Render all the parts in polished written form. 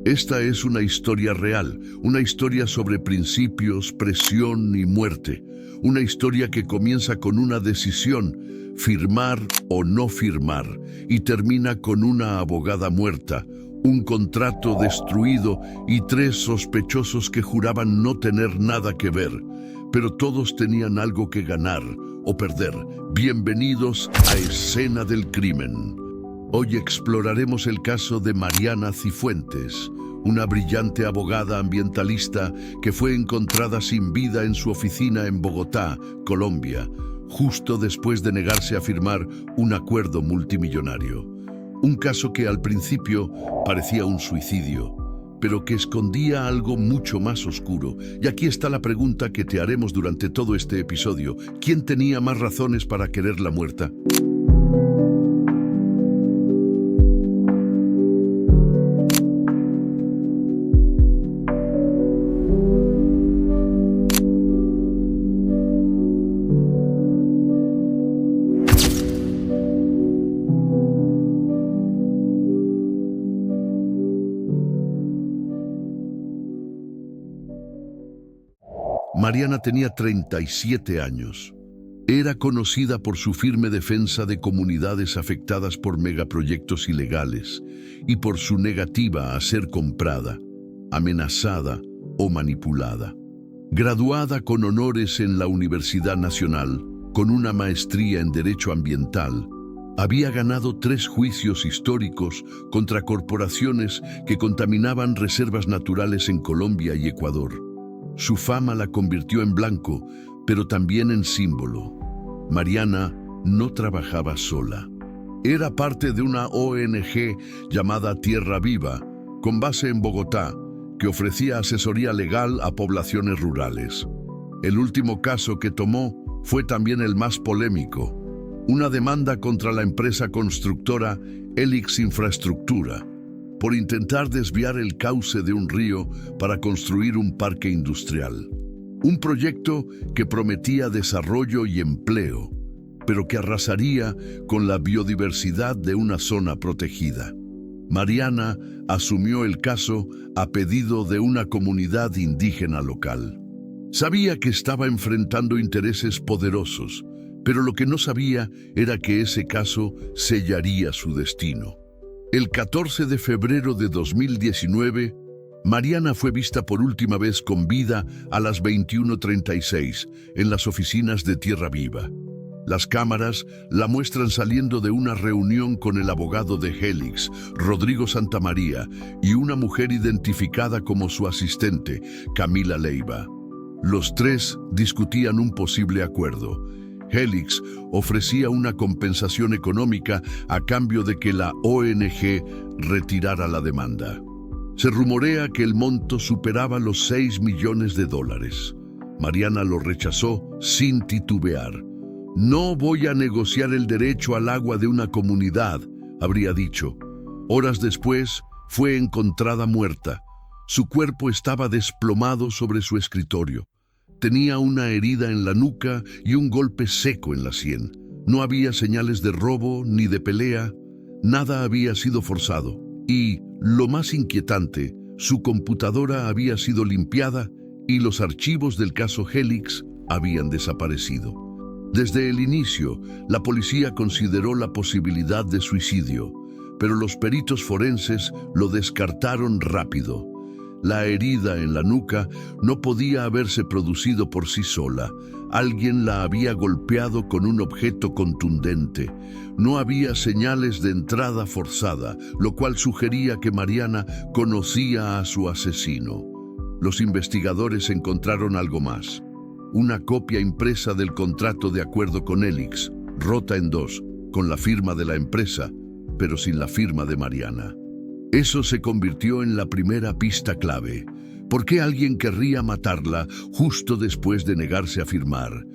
Esta es una historia real, una historia sobre principios, presión y muerte. Una historia que comienza con una decisión, firmar o no firmar, y termina con una abogada muerta, un contrato destruido y 3 sospechosos que juraban no tener nada que ver, pero todos tenían algo que ganar o perder. Bienvenidos a Escena del Crimen. Hoy exploraremos el caso de Mariana Cifuentes, una brillante abogada ambientalista que fue encontrada sin vida en su oficina en Bogotá, Colombia, justo después de negarse a firmar un acuerdo multimillonario. Un caso que al principio parecía un suicidio, pero que escondía algo mucho más oscuro. Y aquí está la pregunta que te haremos durante todo este episodio. ¿Quién tenía más razones para quererla muerta? Mariana tenía 37 años. Era conocida por su firme defensa de comunidades afectadas por megaproyectos ilegales y por su negativa a ser comprada, amenazada o manipulada. Graduada con honores en la Universidad Nacional, con una maestría en Derecho Ambiental, había ganado 3 juicios históricos contra corporaciones que contaminaban reservas naturales en Colombia y Ecuador. Su fama la convirtió en blanco, pero también en símbolo. Mariana no trabajaba sola. Era parte de una ONG llamada Tierra Viva, con base en Bogotá, que ofrecía asesoría legal a poblaciones rurales. El último caso que tomó fue también el más polémico: una demanda contra la empresa constructora Helix Infraestructura, por intentar desviar el cauce de un río para construir un parque industrial. Un proyecto que prometía desarrollo y empleo, pero que arrasaría con la biodiversidad de una zona protegida. Mariana asumió el caso a pedido de una comunidad indígena local. Sabía que estaba enfrentando intereses poderosos, pero lo que no sabía era que ese caso sellaría su destino. El 14 de febrero de 2019, Mariana fue vista por última vez con vida a las 21:36 en las oficinas de Tierra Viva. Las cámaras la muestran saliendo de una reunión con el abogado de Helix, Rodrigo Santamaría, y una mujer identificada como su asistente, Camila Leiva. Los 3 discutían un posible acuerdo. Helix ofrecía una compensación económica a cambio de que la ONG retirara la demanda. Se rumorea que el monto superaba los $6 millones. Mariana lo rechazó sin titubear. «No voy a negociar el derecho al agua de una comunidad», habría dicho. Horas después, fue encontrada muerta. Su cuerpo estaba desplomado sobre su escritorio. Tenía una herida en la nuca y un golpe seco en la sien. No había señales de robo ni de pelea. Nada había sido forzado. Y, lo más inquietante, su computadora había sido limpiada y los archivos del caso Helix habían desaparecido. Desde el inicio, la policía consideró la posibilidad de suicidio, pero los peritos forenses lo descartaron rápido. La herida en la nuca no podía haberse producido por sí sola. Alguien la había golpeado con un objeto contundente. No había señales de entrada forzada, lo cual sugería que Mariana conocía a su asesino. Los investigadores encontraron algo más: una copia impresa del contrato de acuerdo con Helix, rota en 2, con la firma de la empresa, pero sin la firma de Mariana. Eso se convirtió en la primera pista clave. ¿Por qué alguien querría matarla justo después de negarse a firmar?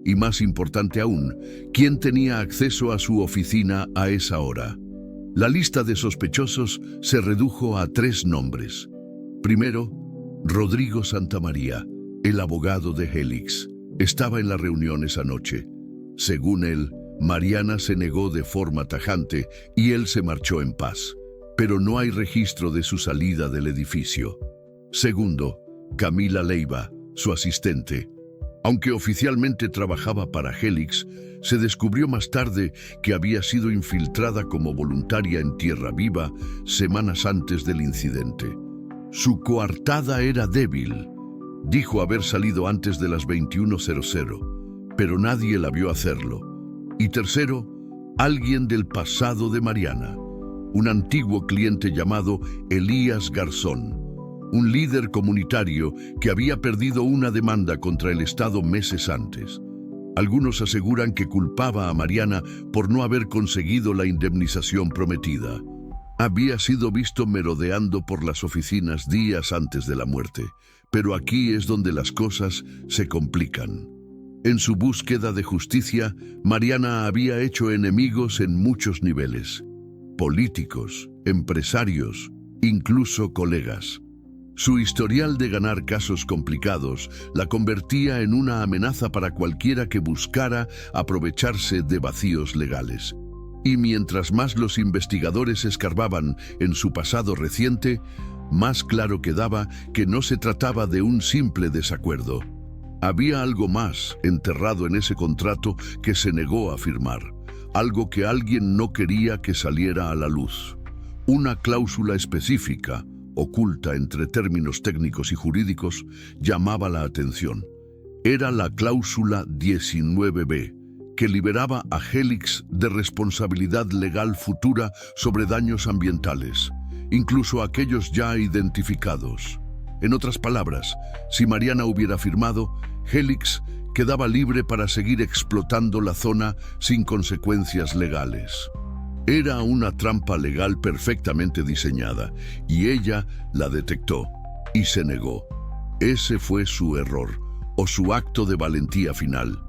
Y más importante aún, ¿quién tenía acceso a su oficina a esa hora? La lista de sospechosos se redujo a 3 nombres. Primero, Rodrigo Santamaría, el abogado de Helix. Estaba en la reunión esa noche. Según él, Mariana se negó de forma tajante y él se marchó en paz. pero no hay registro de su salida del edificio. Segundo, Camila Leiva, su asistente. Aunque oficialmente trabajaba para Helix, se descubrió más tarde que había sido infiltrada como voluntaria en Tierra Viva semanas antes del incidente. Su coartada era débil. Dijo haber salido antes de las 21:00, pero nadie la vio hacerlo. Y tercero, alguien del pasado de Mariana, un antiguo cliente llamado Elías Garzón, un líder comunitario que había perdido una demanda contra el Estado meses antes. Algunos aseguran que culpaba a Mariana por no haber conseguido la indemnización prometida. Había sido visto merodeando por las oficinas días antes de la muerte, pero aquí es donde las cosas se complican. En su búsqueda de justicia, Mariana había hecho enemigos en muchos niveles: políticos, empresarios, incluso colegas. Su historial de ganar casos complicados la convertía en una amenaza para cualquiera que buscara aprovecharse de vacíos legales. Y mientras más los investigadores escarbaban en su pasado reciente, más claro quedaba que no se trataba de un simple desacuerdo. Había algo más enterrado en ese contrato que se negó a firmar, algo que alguien no quería que saliera a la luz. Una cláusula específica, oculta entre términos técnicos y jurídicos, llamaba la atención. Era la cláusula 19B, que liberaba a Helix de responsabilidad legal futura sobre daños ambientales, incluso aquellos ya identificados. En otras palabras, si Mariana hubiera firmado, Helix quedaba libre para seguir explotando la zona sin consecuencias legales. Era una trampa legal perfectamente diseñada, y ella la detectó y se negó. Ese fue su error, o su acto de valentía final.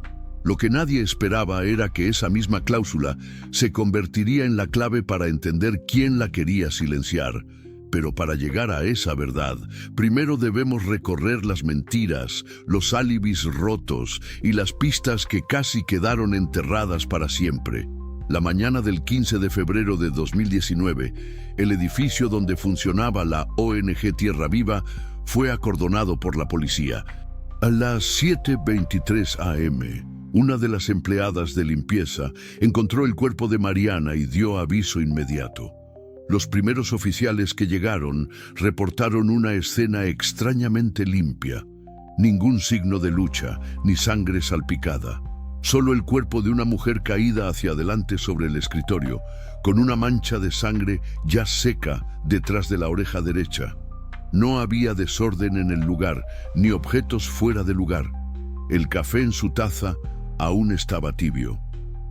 Lo que nadie esperaba era que esa misma cláusula se convertiría en la clave para entender quién la quería silenciar. Pero para llegar a esa verdad, primero debemos recorrer las mentiras, los álibis rotos y las pistas que casi quedaron enterradas para siempre. La mañana del 15 de febrero de 2019, el edificio donde funcionaba la ONG Tierra Viva fue acordonado por la policía. A las 7:23 am, una de las empleadas de limpieza encontró el cuerpo de Mariana y dio aviso inmediato. Los primeros oficiales que llegaron reportaron una escena extrañamente limpia. Ningún signo de lucha, ni sangre salpicada. Solo el cuerpo de una mujer caída hacia adelante sobre el escritorio, con una mancha de sangre ya seca detrás de la oreja derecha. No había desorden en el lugar, ni objetos fuera de lugar. El café en su taza aún estaba tibio.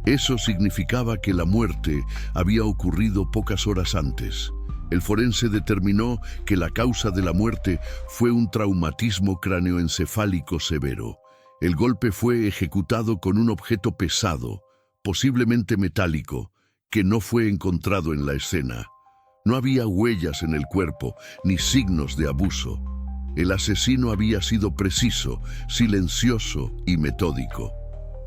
Eso significaba que la muerte había ocurrido pocas horas antes. El forense determinó que la causa de la muerte fue un traumatismo cráneoencefálico severo. El golpe fue ejecutado con un objeto pesado, posiblemente metálico, que no fue encontrado en la escena. No había huellas en el cuerpo, ni signos de abuso. El asesino había sido preciso, silencioso y metódico.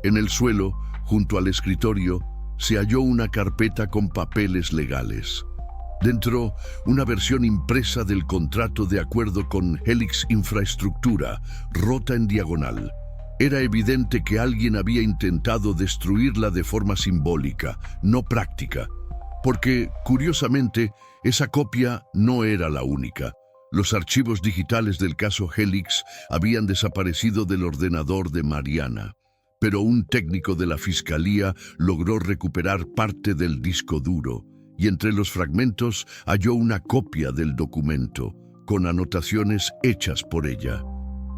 En el suelo, junto al escritorio, se halló una carpeta con papeles legales. Dentro, una versión impresa del contrato de acuerdo con Helix Infraestructura, rota en diagonal. Era evidente que alguien había intentado destruirla de forma simbólica, no práctica, porque, curiosamente, esa copia no era la única. Los archivos digitales del caso Helix habían desaparecido del ordenador de Mariana, pero un técnico de la Fiscalía logró recuperar parte del disco duro, y entre los fragmentos halló una copia del documento, con anotaciones hechas por ella.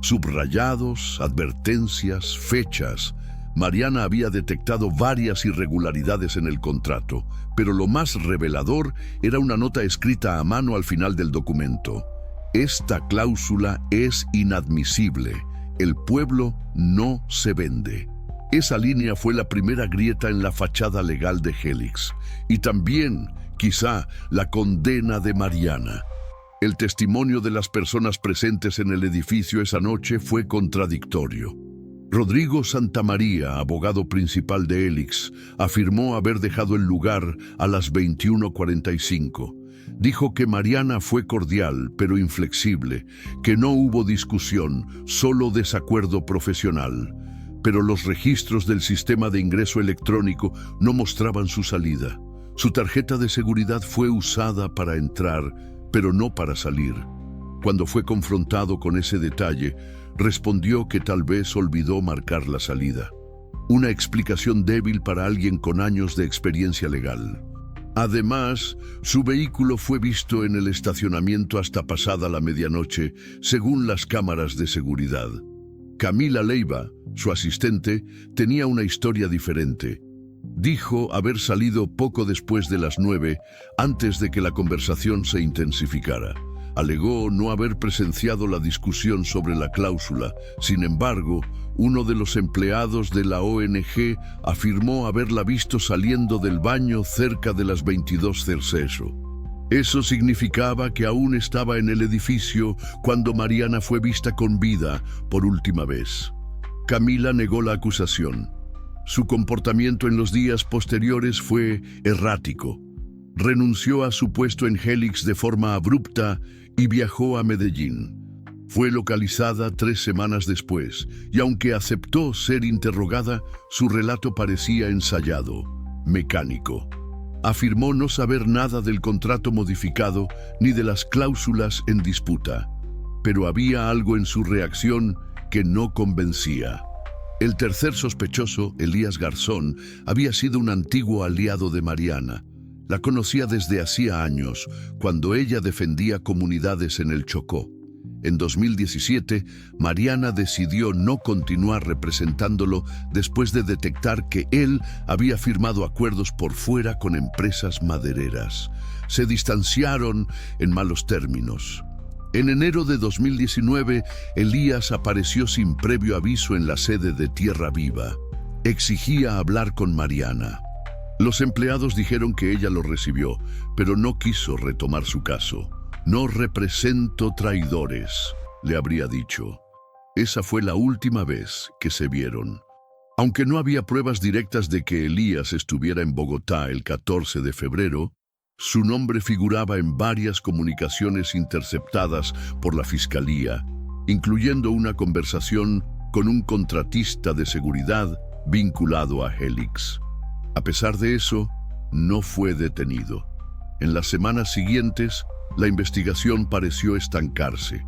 Subrayados, advertencias, fechas. Mariana había detectado varias irregularidades en el contrato, pero lo más revelador era una nota escrita a mano al final del documento. Esta cláusula es inadmisible. El pueblo no se vende. Esa línea fue la primera grieta en la fachada legal de Helix, y también, quizá, la condena de Mariana. El testimonio de las personas presentes en el edificio esa noche fue contradictorio. Rodrigo Santamaría, abogado principal de Helix, afirmó haber dejado el lugar a las 21:45. dijo que Mariana fue cordial pero inflexible, que no hubo discusión, solo desacuerdo profesional. Pero los registros del sistema de ingreso electrónico no mostraban su salida. Su tarjeta de seguridad fue usada para entrar, pero no para salir. Cuando fue confrontado con ese detalle, respondió que tal vez olvidó marcar la salida. Una explicación débil para alguien con años de experiencia legal. Además, su vehículo fue visto en el estacionamiento hasta pasada la medianoche, según las cámaras de seguridad. Camila Leiva, su asistente, tenía una historia diferente. Dijo haber salido poco después de las 9, antes de que la conversación se intensificara. Alegó no haber presenciado la discusión sobre la cláusula. Sin embargo, uno de los empleados de la ONG afirmó haberla visto saliendo del baño cerca de las 22:00. Eso significaba que aún estaba en el edificio cuando Mariana fue vista con vida por última vez. Camila negó la acusación. Su comportamiento en los días posteriores fue errático. Renunció a su puesto en Helix de forma abrupta y viajó a Medellín. Fue localizada 3 semanas después, y aunque aceptó ser interrogada, su relato parecía ensayado, mecánico. Afirmó no saber nada del contrato modificado ni de las cláusulas en disputa, pero había algo en su reacción que no convencía. El tercer sospechoso, Elías Garzón, había sido un antiguo aliado de Mariana. La conocía desde hacía años, cuando ella defendía comunidades en el Chocó. En 2017, Mariana decidió no continuar representándolo después de detectar que él había firmado acuerdos por fuera con empresas madereras. Se distanciaron en malos términos. En enero de 2019, Elías apareció sin previo aviso en la sede de Tierra Viva. Exigía hablar con Mariana. Los empleados dijeron que ella lo recibió, pero no quiso retomar su caso. No represento traidores, le habría dicho. Esa fue la última vez que se vieron. Aunque no había pruebas directas de que Elías estuviera en Bogotá el 14 de febrero, su nombre figuraba en varias comunicaciones interceptadas por la Fiscalía, incluyendo una conversación con un contratista de seguridad vinculado a Helix. A pesar de eso, no fue detenido. En las semanas siguientes, la investigación pareció estancarse.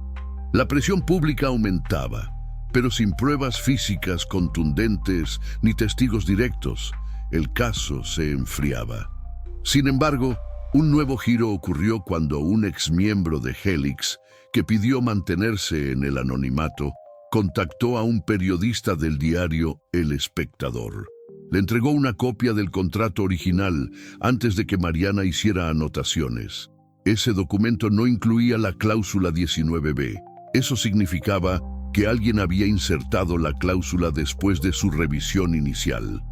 La presión pública aumentaba, pero sin pruebas físicas contundentes ni testigos directos, el caso se enfriaba. Sin embargo, un nuevo giro ocurrió cuando un exmiembro de Helix, que pidió mantenerse en el anonimato, contactó a un periodista del diario El Espectador. Le entregó una copia del contrato original antes de que Mariana hiciera anotaciones. Ese documento no incluía la cláusula 19b. Eso significaba que alguien había insertado la cláusula después de su revisión inicial.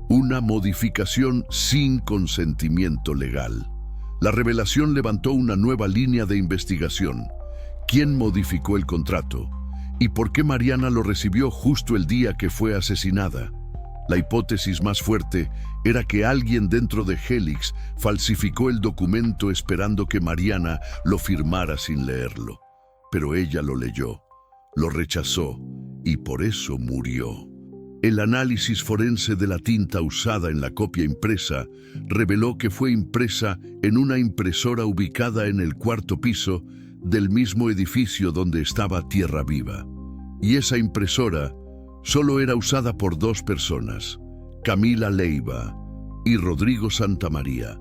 Una modificación sin consentimiento legal. La revelación levantó una nueva línea de investigación. ¿Quién modificó el contrato? ¿Y por qué Mariana lo recibió justo el día que fue asesinada? La hipótesis más fuerte era que alguien dentro de Helix falsificó el documento esperando que Mariana lo firmara sin leerlo. Pero ella lo leyó, lo rechazó y por eso murió. El análisis forense de la tinta usada en la copia impresa reveló que fue impresa en una impresora ubicada en el 4º piso del mismo edificio donde estaba Tierra Viva. Y esa impresora solo era usada por 2 personas, Camila Leiva y Rodrigo Santamaría.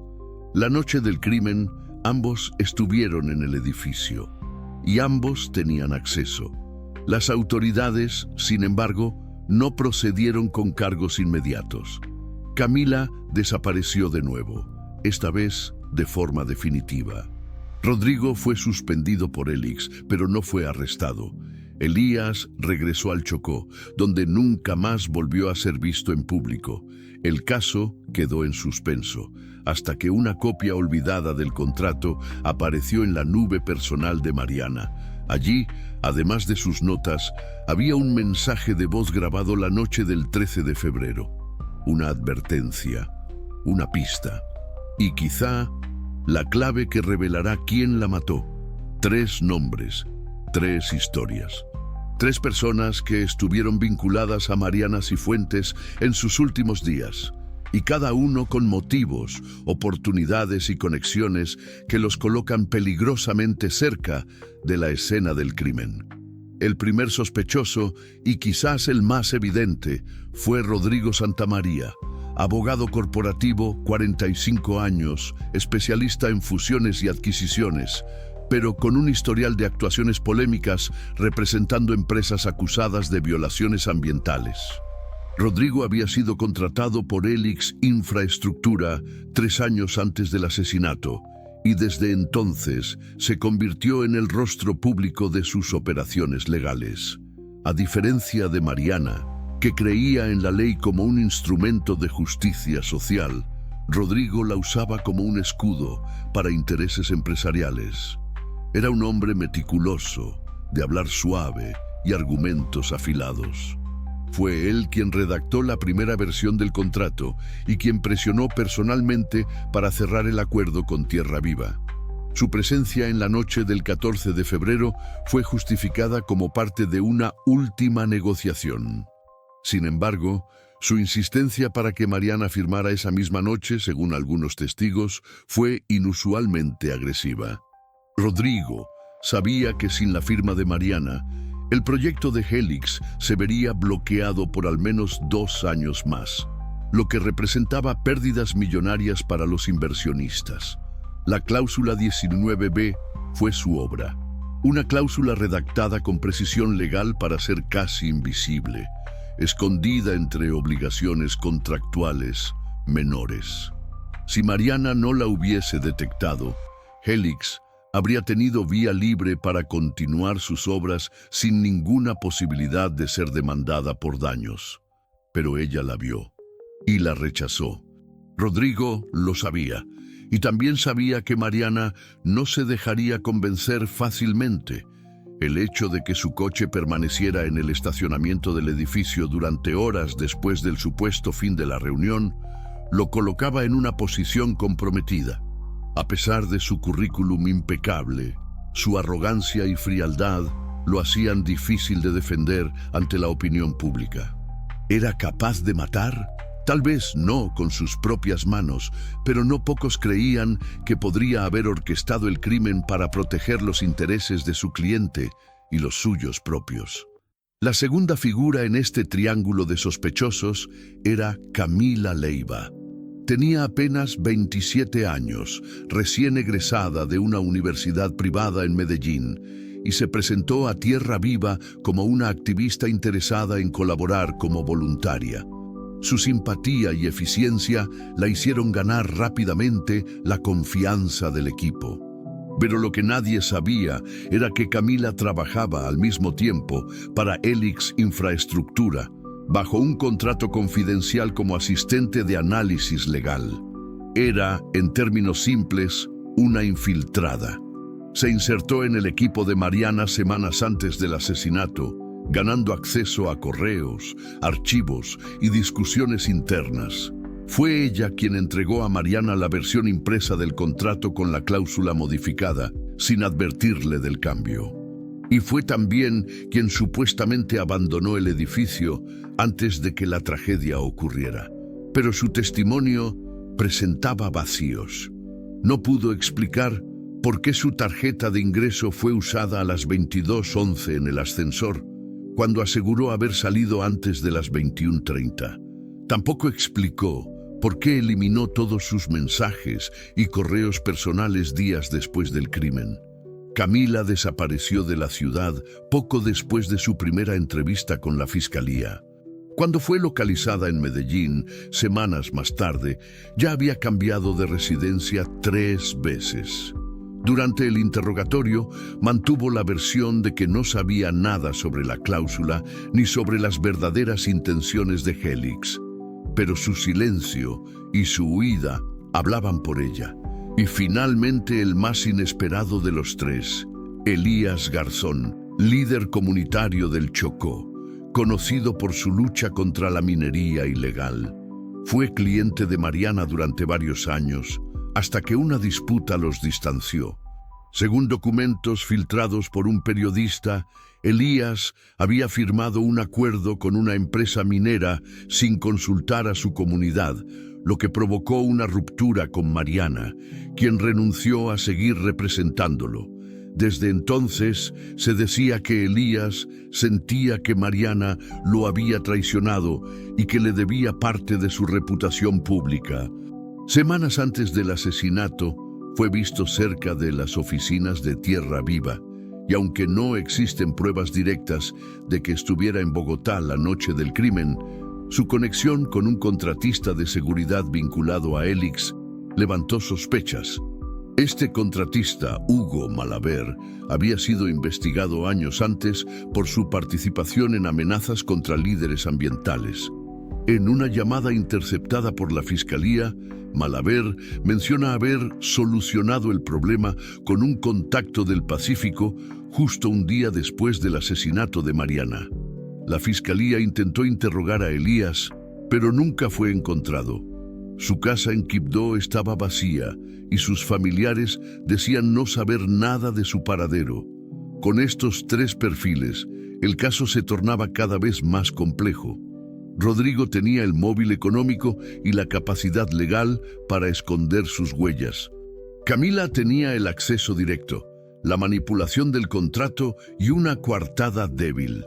La noche del crimen, ambos estuvieron en el edificio y ambos tenían acceso. Las autoridades, sin embargo, no procedieron con cargos inmediatos. Camila desapareció de nuevo, esta vez de forma definitiva. Rodrigo fue suspendido por Helix, pero no fue arrestado. Elías regresó al Chocó, donde nunca más volvió a ser visto en público. El caso quedó en suspenso, hasta que una copia olvidada del contrato apareció en la nube personal de Mariana. Allí, además de sus notas, había un mensaje de voz grabado la noche del 13 de febrero. Una advertencia, una pista y quizá la clave que revelará quién la mató. 3 nombres, 3 historias. 3 personas que estuvieron vinculadas a Mariana Cifuentes en sus últimos días, y cada uno con motivos, oportunidades y conexiones que los colocan peligrosamente cerca de la escena del crimen. El primer sospechoso, y quizás el más evidente, fue Rodrigo Santamaría, abogado corporativo, 45 años, especialista en fusiones y adquisiciones, pero con un historial de actuaciones polémicas representando empresas acusadas de violaciones ambientales. Rodrigo había sido contratado por Helix Infraestructura 3 años antes del asesinato y desde entonces se convirtió en el rostro público de sus operaciones legales. A diferencia de Mariana, que creía en la ley como un instrumento de justicia social, Rodrigo la usaba como un escudo para intereses empresariales. Era un hombre meticuloso, de hablar suave y argumentos afilados. Fue él quien redactó la primera versión del contrato y quien presionó personalmente para cerrar el acuerdo con Tierra Viva. Su presencia en la noche del 14 de febrero fue justificada como parte de una última negociación. Sin embargo, su insistencia para que Mariana firmara esa misma noche, según algunos testigos, fue inusualmente agresiva. Rodrigo sabía que sin la firma de Mariana, el proyecto de Helix se vería bloqueado por al menos 2 años más, lo que representaba pérdidas millonarias para los inversionistas. La cláusula 19B fue su obra, una cláusula redactada con precisión legal para ser casi invisible, escondida entre obligaciones contractuales menores. Si Mariana no la hubiese detectado, Helix habría tenido vía libre para continuar sus obras sin ninguna posibilidad de ser demandada por daños. Pero ella la vio y la rechazó. Rodrigo lo sabía, y también sabía que Mariana no se dejaría convencer fácilmente. El hecho de que su coche permaneciera en el estacionamiento del edificio durante horas después del supuesto fin de la reunión lo colocaba en una posición comprometida. A pesar de su currículum impecable, su arrogancia y frialdad lo hacían difícil de defender ante la opinión pública. ¿Era capaz de matar? Tal vez no con sus propias manos, pero no pocos creían que podría haber orquestado el crimen para proteger los intereses de su cliente y los suyos propios. La segunda figura en este triángulo de sospechosos era Camila Leiva. Tenía apenas 27 años, recién egresada de una universidad privada en Medellín, y se presentó a Tierra Viva como una activista interesada en colaborar como voluntaria. Su simpatía y eficiencia la hicieron ganar rápidamente la confianza del equipo. Pero lo que nadie sabía era que Camila trabajaba al mismo tiempo para Helix Infraestructura, bajo un contrato confidencial como asistente de análisis legal. Era, en términos simples, una infiltrada. Se insertó en el equipo de Mariana semanas antes del asesinato, ganando acceso a correos, archivos y discusiones internas. Fue ella quien entregó a Mariana la versión impresa del contrato con la cláusula modificada, sin advertirle del cambio. Y fue también quien supuestamente abandonó el edificio antes de que la tragedia ocurriera. Pero su testimonio presentaba vacíos. No pudo explicar por qué su tarjeta de ingreso fue usada a las 22:11 en el ascensor, cuando aseguró haber salido antes de las 21:30. Tampoco explicó por qué eliminó todos sus mensajes y correos personales días después del crimen. Camila desapareció de la ciudad poco después de su primera entrevista con la fiscalía. Cuando fue localizada en Medellín, semanas más tarde, ya había cambiado de residencia 3 veces. Durante el interrogatorio, mantuvo la versión de que no sabía nada sobre la cláusula ni sobre las verdaderas intenciones de Helix. Pero su silencio y su huida hablaban por ella. Y finalmente el más inesperado de los 3, Elías Garzón, líder comunitario del Chocó, conocido por su lucha contra la minería ilegal. Fue cliente de Mariana durante varios años, hasta que una disputa los distanció. Según documentos filtrados por un periodista, Elías había firmado un acuerdo con una empresa minera sin consultar a su comunidad, lo que provocó una ruptura con Mariana, quien renunció a seguir representándolo. Desde entonces se decía que Elías sentía que Mariana lo había traicionado y que le debía parte de su reputación pública. Semanas antes del asesinato, fue visto cerca de las oficinas de Tierra Viva, y aunque no existen pruebas directas de que estuviera en Bogotá la noche del crimen, su conexión con un contratista de seguridad vinculado a Elix levantó sospechas. Este contratista, Hugo Malaver, había sido investigado años antes por su participación en amenazas contra líderes ambientales. En una llamada interceptada por la Fiscalía, Malaver menciona haber solucionado el problema con un contacto del Pacífico justo un día después del asesinato de Mariana. La Fiscalía intentó interrogar a Elías, pero nunca fue encontrado. Su casa en Quibdó estaba vacía y sus familiares decían no saber nada de su paradero. Con estos tres perfiles, el caso se tornaba cada vez más complejo. Rodrigo tenía el móvil económico y la capacidad legal para esconder sus huellas. Camila tenía el acceso directo, la manipulación del contrato y una coartada débil.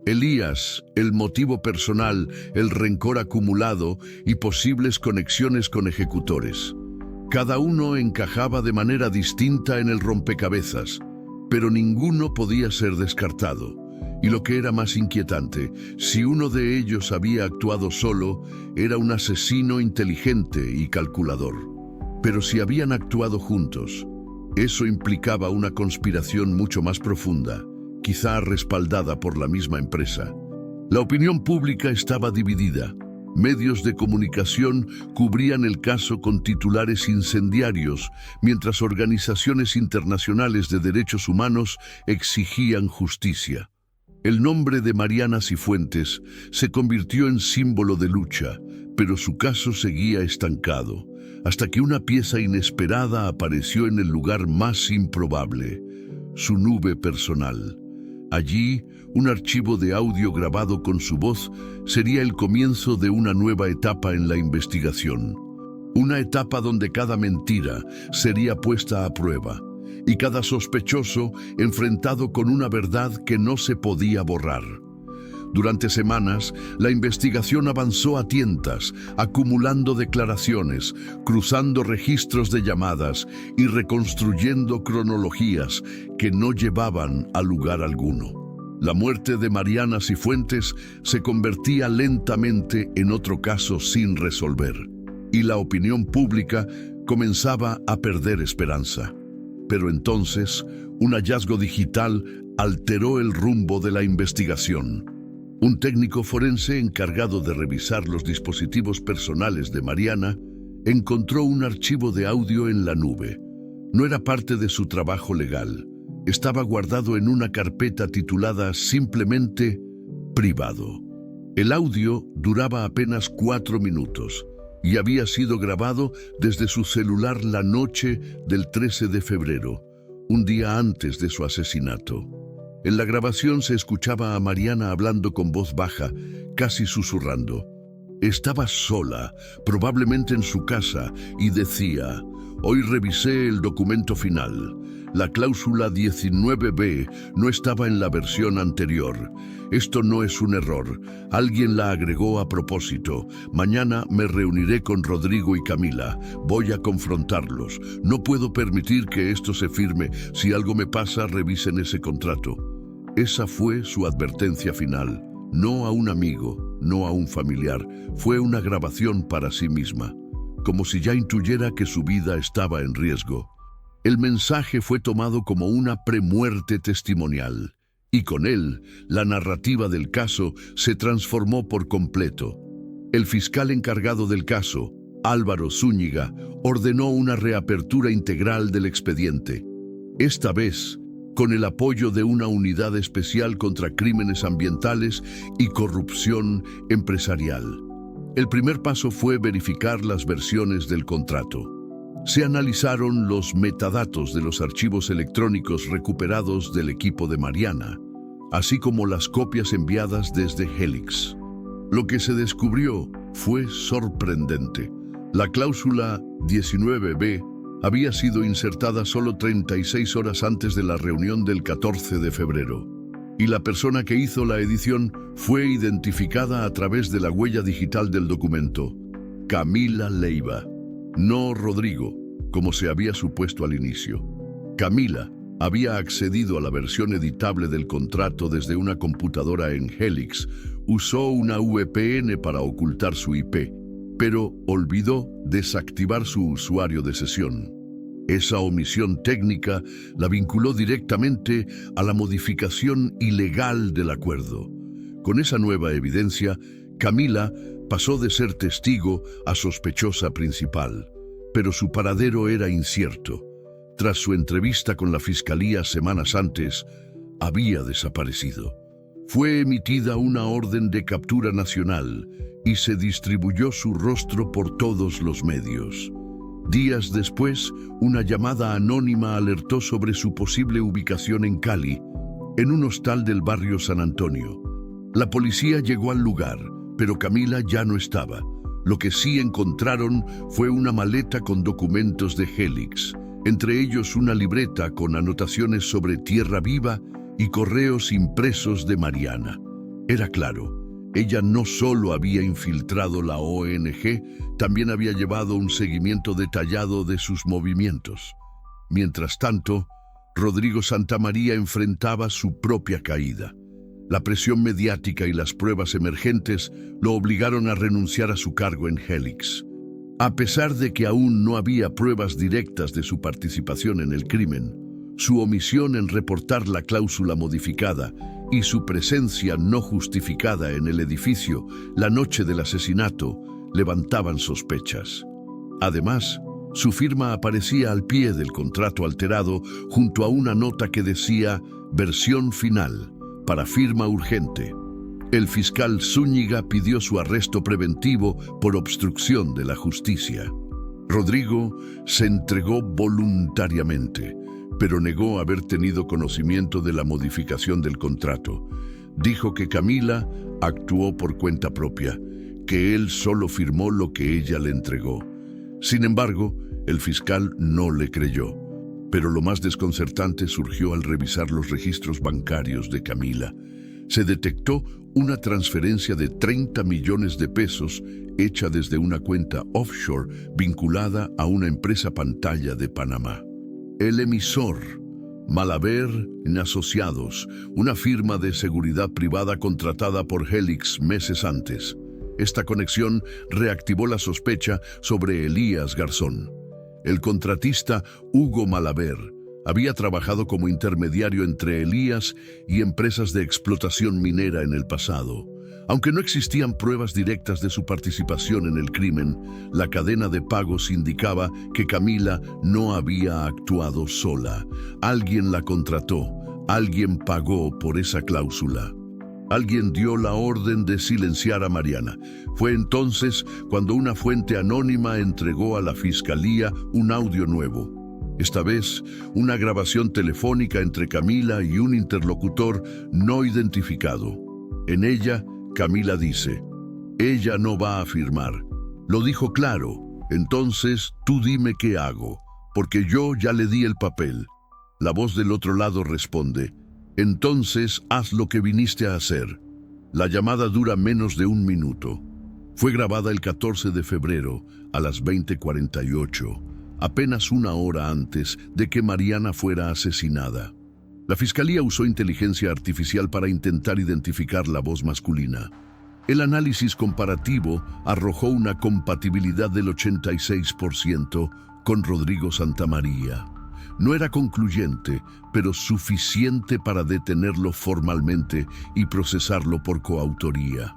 Elías, el motivo personal, el rencor acumulado y posibles conexiones con ejecutores. Cada uno encajaba de manera distinta en el rompecabezas, pero ninguno podía ser descartado. Y lo que era más inquietante, si uno de ellos había actuado solo, era un asesino inteligente y calculador. Pero si habían actuado juntos, eso implicaba una conspiración mucho más profunda, quizá respaldada por la misma empresa. La opinión pública estaba dividida. Medios de comunicación cubrían el caso con titulares incendiarios, mientras organizaciones internacionales de derechos humanos exigían justicia. El nombre de Mariana Cifuentes se convirtió en símbolo de lucha, pero su caso seguía estancado, hasta que una pieza inesperada apareció en el lugar más improbable, su nube personal. Allí, un archivo de audio grabado con su voz sería el comienzo de una nueva etapa en la investigación. Una etapa donde cada mentira sería puesta a prueba y cada sospechoso enfrentado con una verdad que no se podía borrar. Durante semanas, la investigación avanzó a tientas, acumulando declaraciones, cruzando registros de llamadas y reconstruyendo cronologías que no llevaban a lugar alguno. La muerte de Mariana Cifuentes se convertía lentamente en otro caso sin resolver, y la opinión pública comenzaba a perder esperanza. Pero entonces, un hallazgo digital alteró el rumbo de la investigación. Un técnico forense encargado de revisar los dispositivos personales de Mariana encontró un archivo de audio en la nube. No era parte de su trabajo legal. Estaba guardado en una carpeta titulada simplemente privado. El audio duraba apenas 4 minutos y había sido grabado desde su celular la noche del 13 de febrero, un día antes de su asesinato. En la grabación se escuchaba a Mariana hablando con voz baja, casi susurrando. Estaba sola, probablemente en su casa, y decía: «Hoy revisé el documento final. La cláusula 19b no estaba en la versión anterior. Esto no es un error. Alguien la agregó a propósito. Mañana me reuniré con Rodrigo y Camila. Voy a confrontarlos. No puedo permitir que esto se firme. Si algo me pasa, revisen ese contrato». Esa fue su advertencia final. No a un amigo, no a un familiar. Fue una grabación para sí misma, como si ya intuyera que su vida estaba en riesgo. El mensaje fue tomado como una premuerte testimonial, y con él, la narrativa del caso se transformó por completo. El fiscal encargado del caso, Álvaro Zúñiga, ordenó una reapertura integral del expediente. Esta vez, con el apoyo de una unidad especial contra crímenes ambientales y corrupción empresarial. El primer paso fue verificar las versiones del contrato. Se analizaron los metadatos de los archivos electrónicos recuperados del equipo de Mariana, así como las copias enviadas desde Helix. Lo que se descubrió fue sorprendente. La cláusula 19B había sido insertada solo 36 horas antes de la reunión del 14 de febrero, y la persona que hizo la edición fue identificada a través de la huella digital del documento: Camila Leiva, no Rodrigo, como se había supuesto al inicio. Camila había accedido a la versión editable del contrato desde una computadora en Helix, usó una VPN para ocultar su IP, pero olvidó desactivar su usuario de sesión. Esa omisión técnica la vinculó directamente a la modificación ilegal del acuerdo. Con esa nueva evidencia, Camila pasó de ser testigo a sospechosa principal, pero su paradero era incierto. Tras su entrevista con la fiscalía semanas antes, había desaparecido. Fue emitida una orden de captura nacional y se distribuyó su rostro por todos los medios. Días después, una llamada anónima alertó sobre su posible ubicación en Cali, en un hostal del barrio San Antonio. La policía llegó al lugar, pero Camila ya no estaba. Lo que sí encontraron fue una maleta con documentos de Helix, entre ellos una libreta con anotaciones sobre Tierra Viva y correos impresos de Mariana. Era claro, ella no solo había infiltrado la ONG, también había llevado un seguimiento detallado de sus movimientos. Mientras tanto, Rodrigo Santamaría enfrentaba su propia caída. La presión mediática y las pruebas emergentes lo obligaron a renunciar a su cargo en Helix. A pesar de que aún no había pruebas directas de su participación en el crimen, su omisión en reportar la cláusula modificada y su presencia no justificada en el edificio la noche del asesinato levantaban sospechas. Además, su firma aparecía al pie del contrato alterado junto a una nota que decía «Versión final, para firma urgente». El fiscal Zúñiga pidió su arresto preventivo por obstrucción de la justicia. Rodrigo se entregó voluntariamente, pero negó haber tenido conocimiento de la modificación del contrato. Dijo que Camila actuó por cuenta propia, que él solo firmó lo que ella le entregó. Sin embargo, el fiscal no le creyó. Pero lo más desconcertante surgió al revisar los registros bancarios de Camila. Se detectó una transferencia de 30 millones de pesos hecha desde una cuenta offshore vinculada a una empresa pantalla de Panamá. El emisor, Malaver Asociados, una firma de seguridad privada contratada por Helix meses antes. Esta conexión reactivó la sospecha sobre Elías Garzón. El contratista Hugo Malaver había trabajado como intermediario entre Elías y empresas de explotación minera en el pasado. Aunque no existían pruebas directas de su participación en el crimen, la cadena de pagos indicaba que Camila no había actuado sola. Alguien la contrató, alguien pagó por esa cláusula. Alguien dio la orden de silenciar a Mariana. Fue entonces cuando una fuente anónima entregó a la fiscalía un audio nuevo. Esta vez, una grabación telefónica entre Camila y un interlocutor no identificado. En ella, Camila dice: «Ella no va a firmar. Lo dijo claro. Entonces, tú dime qué hago, porque yo ya le di el papel». La voz del otro lado responde: «Entonces, haz lo que viniste a hacer». La llamada dura menos de un minuto. Fue grabada el 14 de febrero a las 20:48. Apenas una hora antes de que Mariana fuera asesinada. La fiscalía usó inteligencia artificial para intentar identificar la voz masculina. El análisis comparativo arrojó una compatibilidad del 86% con Rodrigo Santamaría. No era concluyente, pero suficiente para detenerlo formalmente y procesarlo por coautoría.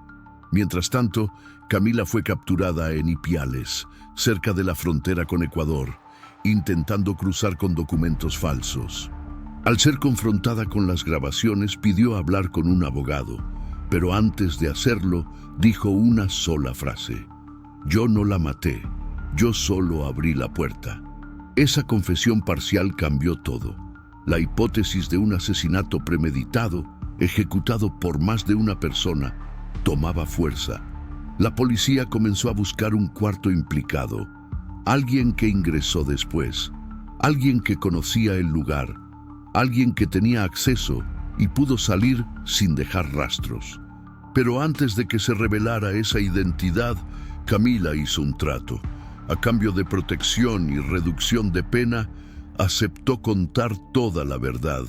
Mientras tanto, Camila fue capturada en Ipiales, cerca de la frontera con Ecuador, intentando cruzar con documentos falsos. Al ser confrontada con las grabaciones, pidió hablar con un abogado, pero antes de hacerlo, dijo una sola frase: «Yo no la maté, yo solo abrí la puerta». Esa confesión parcial cambió todo. La hipótesis de un asesinato premeditado, ejecutado por más de una persona, tomaba fuerza. La policía comenzó a buscar un cuarto implicado, alguien que ingresó después, alguien que conocía el lugar, alguien que tenía acceso y pudo salir sin dejar rastros. Pero antes de que se revelara esa identidad, Camila hizo un trato. A cambio de protección y reducción de pena, aceptó contar toda la verdad,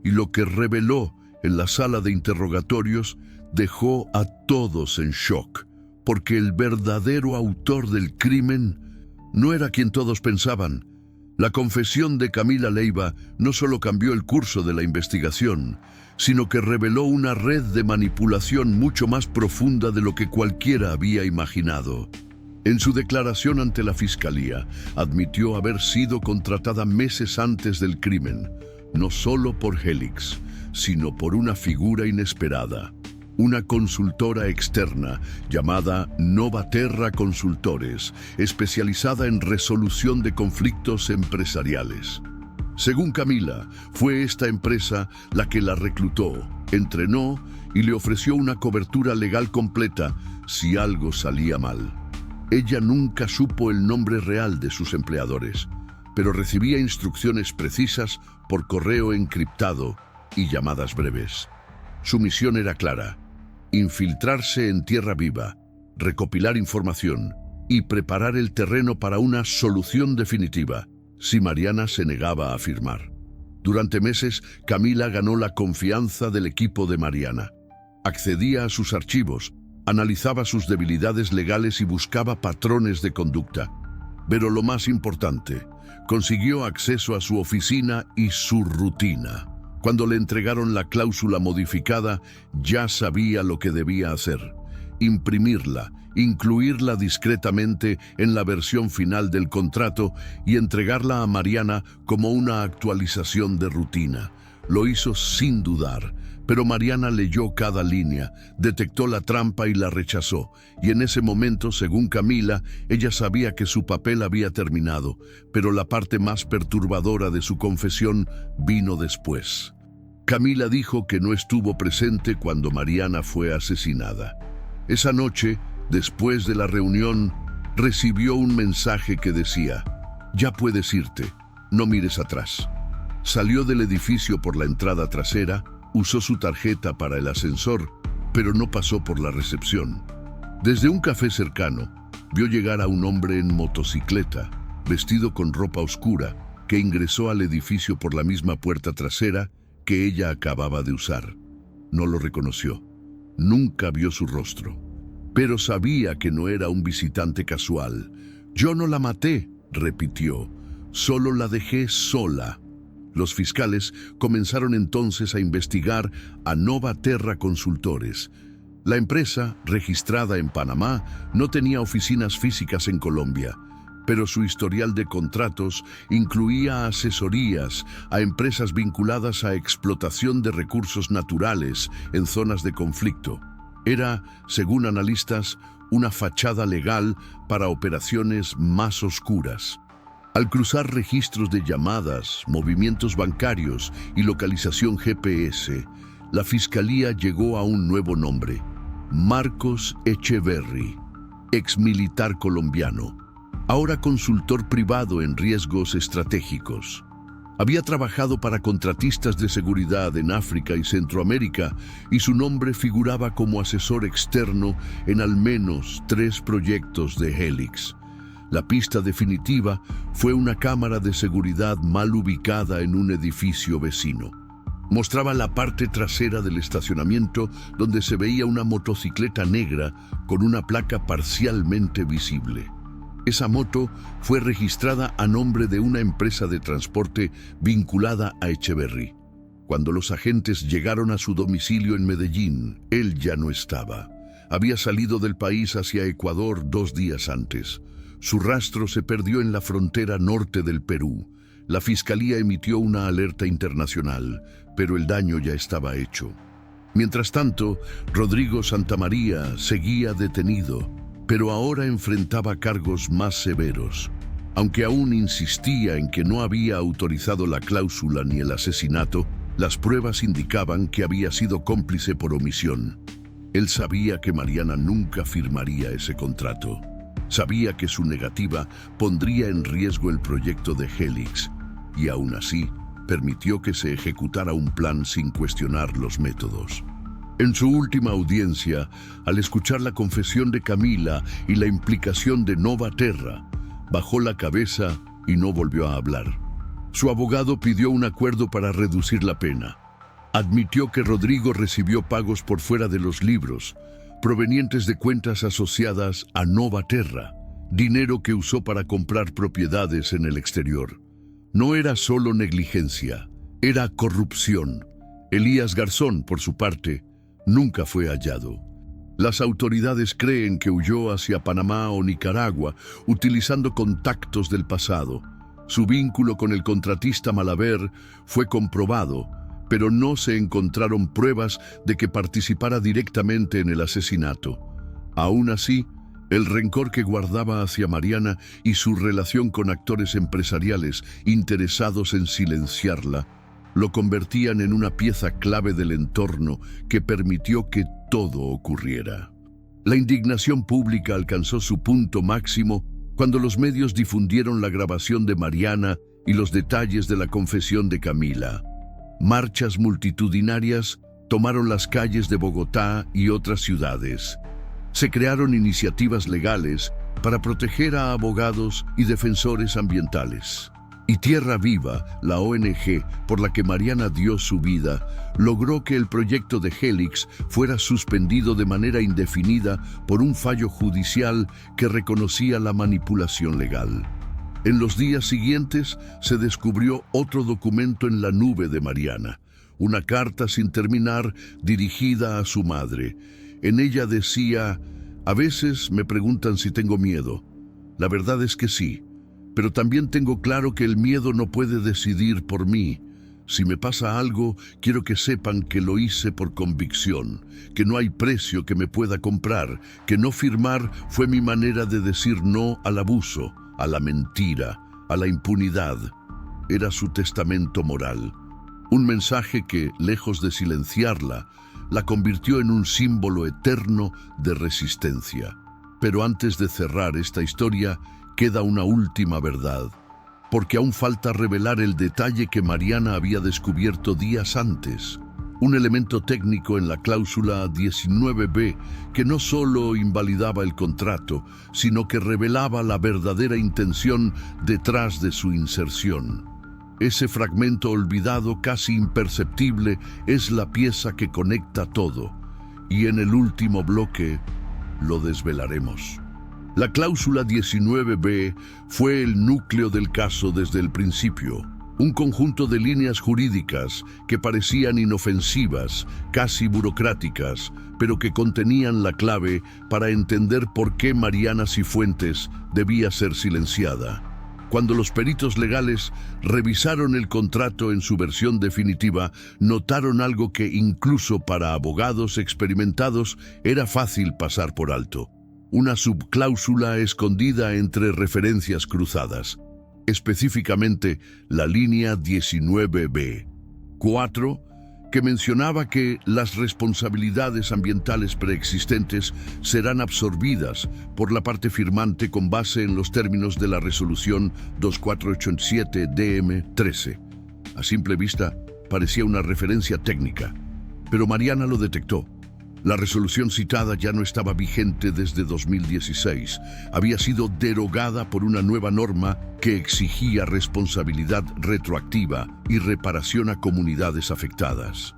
y lo que reveló en la sala de interrogatorios dejó a todos en shock, porque el verdadero autor del crimen no era quien todos pensaban. La confesión de Camila Leiva no solo cambió el curso de la investigación, sino que reveló una red de manipulación mucho más profunda de lo que cualquiera había imaginado. En su declaración ante la fiscalía, admitió haber sido contratada meses antes del crimen, no solo por Helix, sino por una figura inesperada, una consultora externa llamada Novaterra Consultores, especializada en resolución de conflictos empresariales. Según Camila, fue esta empresa la que la reclutó, entrenó y le ofreció una cobertura legal completa si algo salía mal. Ella nunca supo el nombre real de sus empleadores, pero recibía instrucciones precisas por correo encriptado y llamadas breves. Su misión era clara: infiltrarse en Tierra Viva, recopilar información y preparar el terreno para una solución definitiva, si Mariana se negaba a firmar. Durante meses, Camila ganó la confianza del equipo de Mariana. Accedía a sus archivos, analizaba sus debilidades legales y buscaba patrones de conducta. Pero lo más importante, consiguió acceso a su oficina y su rutina. Cuando le entregaron la cláusula modificada, ya sabía lo que debía hacer: imprimirla, incluirla discretamente en la versión final del contrato y entregarla a Mariana como una actualización de rutina. Lo hizo sin dudar, pero Mariana leyó cada línea, detectó la trampa y la rechazó, y en ese momento, según Camila, ella sabía que su papel había terminado, pero la parte más perturbadora de su confesión vino después. Camila dijo que no estuvo presente cuando Mariana fue asesinada. Esa noche, después de la reunión, recibió un mensaje que decía: «Ya puedes irte, no mires atrás». Salió del edificio por la entrada trasera, usó su tarjeta para el ascensor, pero no pasó por la recepción. Desde un café cercano, vio llegar a un hombre en motocicleta, vestido con ropa oscura, que ingresó al edificio por la misma puerta trasera que ella acababa de usar. No lo reconoció. Nunca vio su rostro. Pero sabía que no era un visitante casual. «Yo no la maté», repitió. «Solo la dejé sola». Los fiscales comenzaron entonces a investigar a Novaterra Consultores. La empresa, registrada en Panamá, no tenía oficinas físicas en Colombia, pero su historial de contratos incluía asesorías a empresas vinculadas a explotación de recursos naturales en zonas de conflicto. Era, según analistas, una fachada legal para operaciones más oscuras. Al cruzar registros de llamadas, movimientos bancarios y localización GPS, la Fiscalía llegó a un nuevo nombre: Marcos Echeverry, exmilitar colombiano, ahora consultor privado en riesgos estratégicos. Había trabajado para contratistas de seguridad en África y Centroamérica, y su nombre figuraba como asesor externo en al menos 3 proyectos de Helix. La pista definitiva fue una cámara de seguridad mal ubicada en un edificio vecino. Mostraba la parte trasera del estacionamiento, donde se veía una motocicleta negra con una placa parcialmente visible. Esa moto fue registrada a nombre de una empresa de transporte vinculada a Echeverry. Cuando los agentes llegaron a su domicilio en Medellín, él ya no estaba. Había salido del país hacia Ecuador 2 días antes. Su rastro se perdió en la frontera norte del Perú. La Fiscalía emitió una alerta internacional, pero el daño ya estaba hecho. Mientras tanto, Rodrigo Santamaría seguía detenido, pero ahora enfrentaba cargos más severos: Aunque aún insistía en que no había autorizado la cláusula ni el asesinato, las pruebas indicaban que había sido cómplice por omisión. Él sabía que Mariana nunca firmaría ese contrato. Sabía que su negativa pondría en riesgo el proyecto de Helix, y aún así permitió que se ejecutara un plan sin cuestionar los métodos. En su última audiencia, al escuchar la confesión de Camila y la implicación de Nova Terra, bajó la cabeza y no volvió a hablar. Su abogado pidió un acuerdo para reducir la pena. Admitió que Rodrigo recibió pagos por fuera de los libros, provenientes de cuentas asociadas a Nova Terra, dinero que usó para comprar propiedades en el exterior. No era solo negligencia, era corrupción. Elías Garzón, por su parte, nunca fue hallado. Las autoridades creen que huyó hacia Panamá o Nicaragua, utilizando contactos del pasado. Su vínculo con el contratista Malaver fue comprobado, pero no se encontraron pruebas de que participara directamente en el asesinato. Aún así, el rencor que guardaba hacia Mariana y su relación con actores empresariales interesados en silenciarla lo convertían en una pieza clave del entorno que permitió que todo ocurriera. La indignación pública alcanzó su punto máximo cuando los medios difundieron la grabación de Mariana y los detalles de la confesión de Camila. Marchas multitudinarias tomaron las calles de Bogotá y otras ciudades. Se crearon iniciativas legales para proteger a abogados y defensores ambientales. Y Tierra Viva, la ONG por la que Mariana dio su vida, logró que el proyecto de Helix fuera suspendido de manera indefinida por un fallo judicial que reconocía la manipulación legal. En los días siguientes se descubrió otro documento en la nube de Mariana, una carta sin terminar dirigida a su madre. En ella decía: "A veces me preguntan si tengo miedo. La verdad es que sí. Pero también tengo claro que el miedo no puede decidir por mí. Si me pasa algo, quiero que sepan que lo hice por convicción, que no hay precio que me pueda comprar, que no firmar fue mi manera de decir no al abuso, a la mentira, a la impunidad". Era su testamento moral. Un mensaje que, lejos de silenciarla, la convirtió en un símbolo eterno de resistencia. Pero antes de cerrar esta historia, queda una última verdad, porque aún falta revelar el detalle que Mariana había descubierto días antes, un elemento técnico en la cláusula 19B que no solo invalidaba el contrato, sino que revelaba la verdadera intención detrás de su inserción. Ese fragmento olvidado, casi imperceptible, es la pieza que conecta todo, y en el último bloque lo desvelaremos. La cláusula 19B fue el núcleo del caso desde el principio, un conjunto de líneas jurídicas que parecían inofensivas, casi burocráticas, pero que contenían la clave para entender por qué Mariana Cifuentes debía ser silenciada. Cuando los peritos legales revisaron el contrato en su versión definitiva, notaron algo que incluso para abogados experimentados era fácil pasar por alto. Una subcláusula escondida entre referencias cruzadas, específicamente la línea 19B. 4, que mencionaba que las responsabilidades ambientales preexistentes serán absorbidas por la parte firmante con base en los términos de la resolución 2487-DM-13. A simple vista, parecía una referencia técnica, pero Mariana lo detectó. La resolución citada ya no estaba vigente desde 2016. Había sido derogada por una nueva norma que exigía responsabilidad retroactiva y reparación a comunidades afectadas.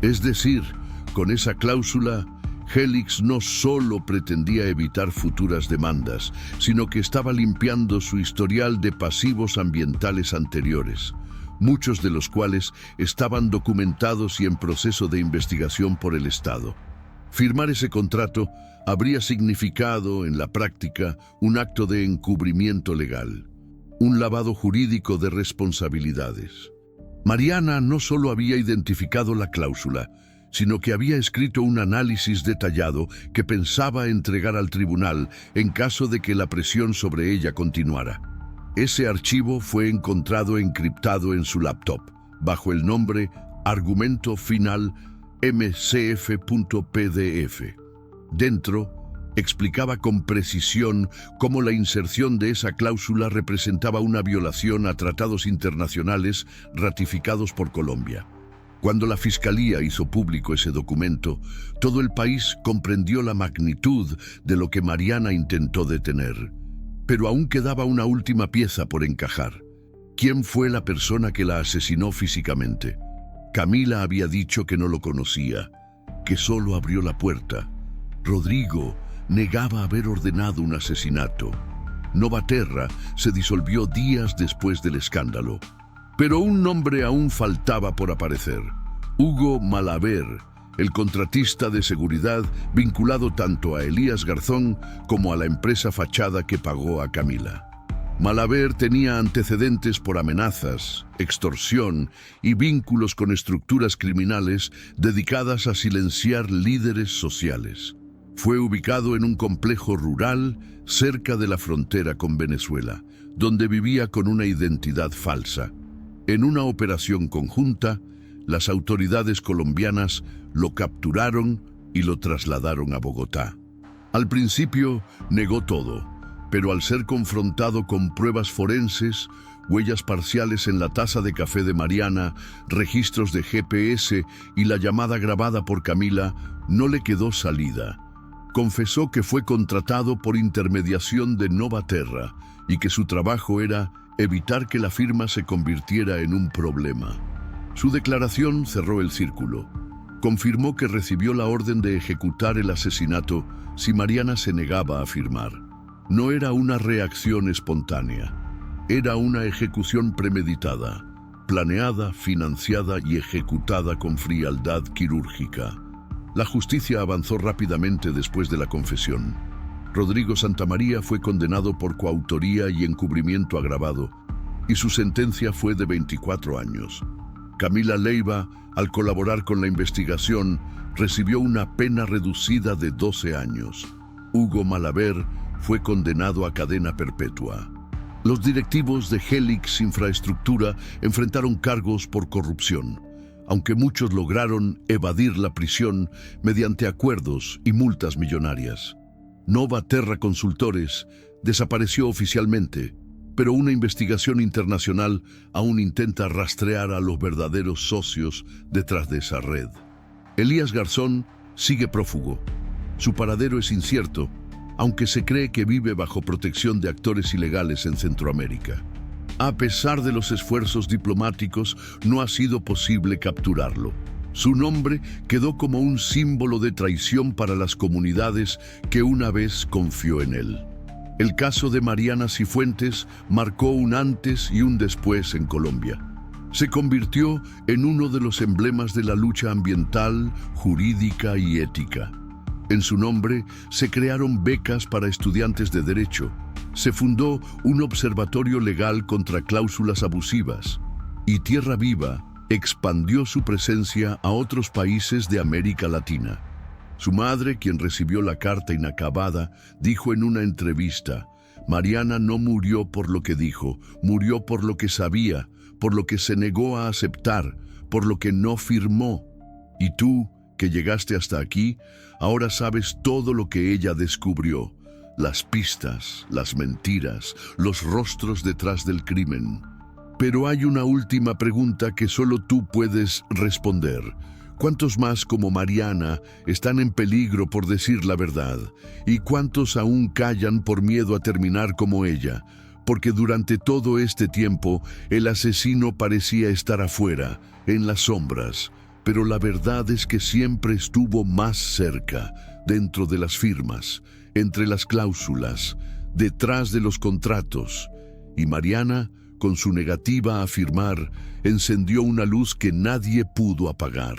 Es decir, con esa cláusula, Helix no solo pretendía evitar futuras demandas, sino que estaba limpiando su historial de pasivos ambientales anteriores, muchos de los cuales estaban documentados y en proceso de investigación por el Estado. Firmar ese contrato habría significado, en la práctica, un acto de encubrimiento legal, un lavado jurídico de responsabilidades. Mariana no solo había identificado la cláusula, sino que había escrito un análisis detallado que pensaba entregar al tribunal en caso de que la presión sobre ella continuara. Ese archivo fue encontrado encriptado en su laptop, bajo el nombre Argumento Final MCF.pdf. Dentro, explicaba con precisión cómo la inserción de esa cláusula representaba una violación a tratados internacionales ratificados por Colombia. Cuando la Fiscalía hizo público ese documento, todo el país comprendió la magnitud de lo que Mariana intentó detener. Pero aún quedaba una última pieza por encajar. ¿Quién fue la persona que la asesinó físicamente? Camila había dicho que no lo conocía, que solo abrió la puerta. Rodrigo negaba haber ordenado un asesinato. Novaterra se disolvió días después del escándalo. Pero un nombre aún faltaba por aparecer: Hugo Malaver, el contratista de seguridad vinculado tanto a Elías Garzón como a la empresa fachada que pagó a Camila. Malaver tenía antecedentes por amenazas, extorsión y vínculos con estructuras criminales dedicadas a silenciar líderes sociales. Fue ubicado en un complejo rural cerca de la frontera con Venezuela, donde vivía con una identidad falsa. En una operación conjunta, las autoridades colombianas lo capturaron y lo trasladaron a Bogotá. Al principio negó todo, pero al ser confrontado con pruebas forenses, huellas parciales en la taza de café de Mariana, registros de GPS y la llamada grabada por Camila, no le quedó salida. Confesó que fue contratado por intermediación de Novaterra y que su trabajo era evitar que la firma se convirtiera en un problema. Su declaración cerró el círculo. Confirmó que recibió la orden de ejecutar el asesinato si Mariana se negaba a firmar. No era una reacción espontánea. Era una ejecución premeditada, planeada, financiada y ejecutada con frialdad quirúrgica. La justicia avanzó rápidamente después de la confesión. Rodrigo Santamaría fue condenado por coautoría y encubrimiento agravado, y su sentencia fue de 24 años. Camila Leiva, al colaborar con la investigación, recibió una pena reducida de 12 años. Hugo Malaver fue condenado a cadena perpetua. Los directivos de Helix Infraestructura enfrentaron cargos por corrupción, aunque muchos lograron evadir la prisión mediante acuerdos y multas millonarias. Novaterra Consultores desapareció oficialmente, pero una investigación internacional aún intenta rastrear a los verdaderos socios detrás de esa red. Elías Garzón sigue prófugo. Su paradero es incierto, aunque se cree que vive bajo protección de actores ilegales en Centroamérica. A pesar de los esfuerzos diplomáticos, no ha sido posible capturarlo. Su nombre quedó como un símbolo de traición para las comunidades que una vez confió en él. El caso de Mariana Cifuentes marcó un antes y un después en Colombia. Se convirtió en uno de los emblemas de la lucha ambiental, jurídica y ética. En su nombre se crearon becas para estudiantes de derecho. Se fundó un observatorio legal contra cláusulas abusivas. Y Tierra Viva expandió su presencia a otros países de América Latina. Su madre, quien recibió la carta inacabada, dijo en una entrevista: Mariana no murió por lo que dijo, murió por lo que sabía, por lo que se negó a aceptar, por lo que no firmó. Y tú, que llegaste hasta aquí, ahora sabes todo lo que ella descubrió: las pistas, las mentiras, los rostros detrás del crimen. Pero hay una última pregunta que solo tú puedes responder. ¿Cuántos más como Mariana están en peligro por decir la verdad? ¿Y cuántos aún callan por miedo a terminar como ella? Porque durante todo este tiempo el asesino parecía estar afuera, en las sombras. Pero la verdad es que siempre estuvo más cerca, dentro de las firmas, entre las cláusulas, detrás de los contratos. Y Mariana, con su negativa a firmar, encendió una luz que nadie pudo apagar.